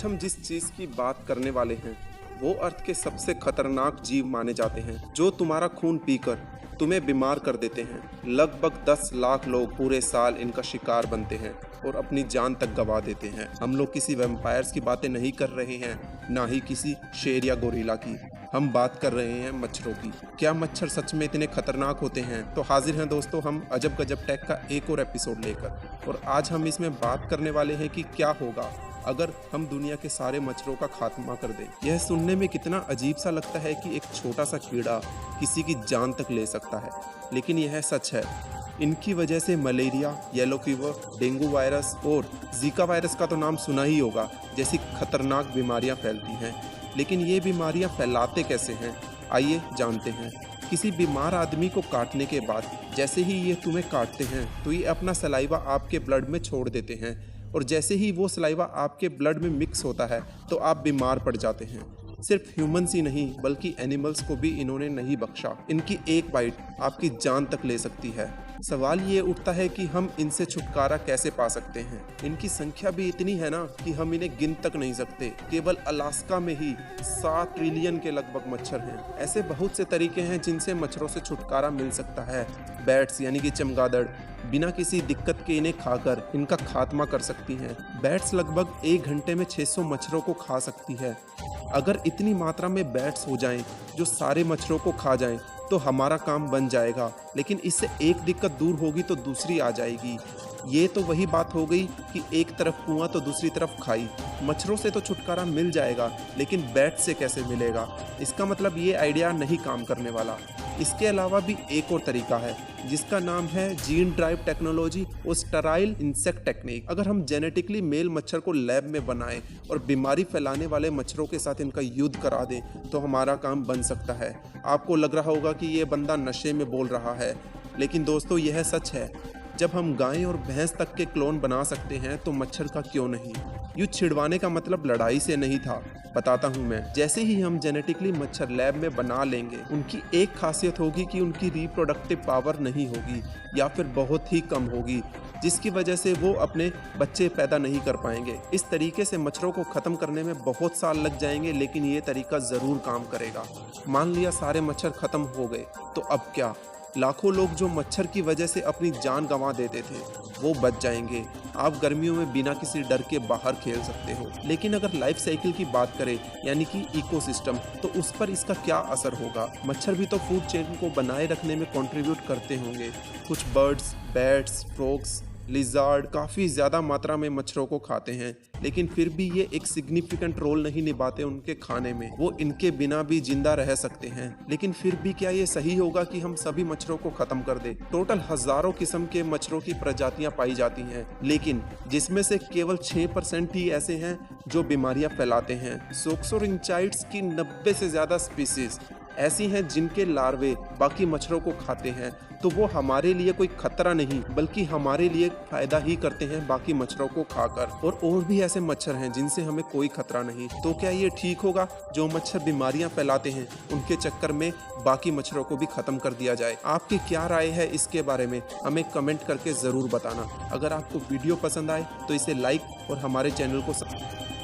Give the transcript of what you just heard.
आज हम जिस चीज की बात करने वाले हैं वो अर्थ के सबसे खतरनाक जीव माने जाते हैं, जो तुम्हारा खून पीकर तुम्हें बीमार कर देते हैं। लगभग 10 लाख लोग पूरे साल इनका शिकार बनते हैं और अपनी जान तक गंवा देते हैं। हम लोग किसी वैम्पायर्स की बातें नहीं कर रहे हैं, ना ही किसी शेर या गोरिल्ला की। हम बात कर रहे हैं मच्छरों की। क्या मच्छर सच में इतने खतरनाक होते हैं? तो हाजिर हैं दोस्तों हम अजब गजब टेक का एक और एपिसोड लेकर, और आज हम इसमें बात करने वाले हैं कि क्या होगा अगर हम दुनिया के सारे मच्छरों का खात्मा कर दें। यह सुनने में कितना अजीब सा लगता है कि एक छोटा सा कीड़ा किसी की जान तक ले सकता है, लेकिन यह सच है। इनकी वजह से malaria, yellow fever, dengue virus और जीका वायरस का तो नाम सुना ही होगा जैसी खतरनाक बीमारियां फैलती हैं। लेकिन ये बीमारियां फैलाते कैसे हैं, आइए जानते हैं। किसी बीमार आदमी को काटने के बाद जैसे ही ये तुम्हें काटते हैं तो ये अपना सलाइवा आपके ब्लड में छोड़ देते हैं, और जैसे ही वो सलाइवा आपके ब्लड में मिक्स होता है तो आप बीमार पड़ जाते हैं। सिर्फ ह्यूमंस ही नहीं बल्कि एनिमल्स को भी इन्होंने नहीं बख्शा। इनकी एक बाइट आपकी जान तक ले सकती है। सवाल ये उठता है कि हम इनसे छुटकारा कैसे पा सकते हैं। इनकी संख्या भी इतनी है ना कि हम इन्हें गिन तक नहीं सकते। केवल अलास्का में ही 7 ट्रिलियन के लगभग मच्छर हैं। ऐसे बहुत से तरीके हैं जिनसे मच्छरों से छुटकारा मिल सकता है। बैट्स यानी कि चमगादड़ बिना किसी दिक्कत के इन्हें खाकर इनका खात्मा कर सकती हैं। बैट्स लगभग 1 घंटे में 600 मच्छरों को खा सकती है। अगर इतनी मात्रा में बैट्स हो जाएं जो सारे मच्छरों को खा जाएं तो हमारा काम बन जाएगा, लेकिन इससे एक दिक्कत दूर होगी तो दूसरी आ जाएगी। ये तो वही बात हो गई कि एक तरफ कुआं तो दूसरी तरफ खाई। मच्छरों से तो छुटकारा मिल जाएगा, लेकिन बैट से कैसे मिलेगा? इसका मतलब ये आइडिया नहीं काम करने वाला। इसके अलावा भी एक और तरीका है जिसका नाम है जीन ड्राइव टेक्नोलॉजी और स्टेराइल इंसेक्ट टेक्निक। अगर हम जेनेटिकली मेल मच्छर को लैब में बनाएं और बीमारी फैलाने वाले मच्छरों के साथ इनका युद्ध करा दें तो हमारा काम बन सकता है। आपको लग रहा होगा कि ये बंदा नशे में बोल रहा है, लेकिन दोस्तों यह सच है। जब हम गाय और भैंस तक के क्लोन बना सकते हैं तो मच्छर का क्यों नहीं? युद्ध छिड़वाने का मतलब लड़ाई से नहीं था, बताता हूँ मैं। जैसे ही हम जेनेटिकली मच्छर लैब में बना लेंगे, उनकी एक खासियत होगी कि उनकी रिप्रोडक्टिव पावर नहीं होगी या फिर बहुत ही कम होगी, जिसकी वजह से वो अपने बच्चे पैदा नहीं कर पाएंगे। इस तरीके से मच्छरों को खत्म करने में बहुत साल लग जाएंगे, लेकिन ये तरीका जरूर काम करेगा। मान लिया सारे मच्छर खत्म हो गए, तो अब क्या? लाखों लोग जो मच्छर की वजह से अपनी जान गंवा देते थे वो बच जाएंगे। आप गर्मियों में बिना किसी डर के बाहर खेल सकते हो। लेकिन अगर लाइफ साइकिल की बात करें यानी कि इकोसिस्टम, तो उस पर इसका क्या असर होगा? मच्छर भी तो फूड चेन को बनाए रखने में कंट्रीब्यूट करते होंगे। कुछ बर्ड्स, बैट्स, फ्रॉग्स, लिजार्ड काफ़ी ज़्यादा मात्रा में मच्छरों को खाते हैं, लेकिन फिर भी ये एक सिग्निफिकेंट रोल नहीं निभाते उनके खाने में। वो इनके बिना भी जिंदा रह सकते हैं। लेकिन फिर भी क्या ये सही होगा कि हम सभी मच्छरों को खत्म कर दें? टोटल हजारों किस्म के मच्छरों की प्रजातियां पाई जाती हैं, लेकिन जिसमें से केवल 6% ही ऐसे हैं जो बीमारियां फैलाते हैं। सोक्सोरिंचाइड्स की 90 से ज़्यादा स्पीसीज ऐसी हैं जिनके लार्वे बाकी मच्छरों को खाते हैं, तो वो हमारे लिए कोई खतरा नहीं बल्कि हमारे लिए फायदा ही करते हैं बाकी मच्छरों को खाकर। और भी ऐसे मच्छर हैं जिनसे हमें कोई खतरा नहीं। तो क्या ये ठीक होगा जो मच्छर बीमारियां फैलाते हैं उनके चक्कर में बाकी मच्छरों को भी खत्म कर दिया जाए? आपकी क्या राय है इसके बारे में? हमें कमेंट करके जरूर बताना। अगर आपको वीडियो पसंद आए तो इसे लाइक और हमारे चैनल को सब्सक्राइब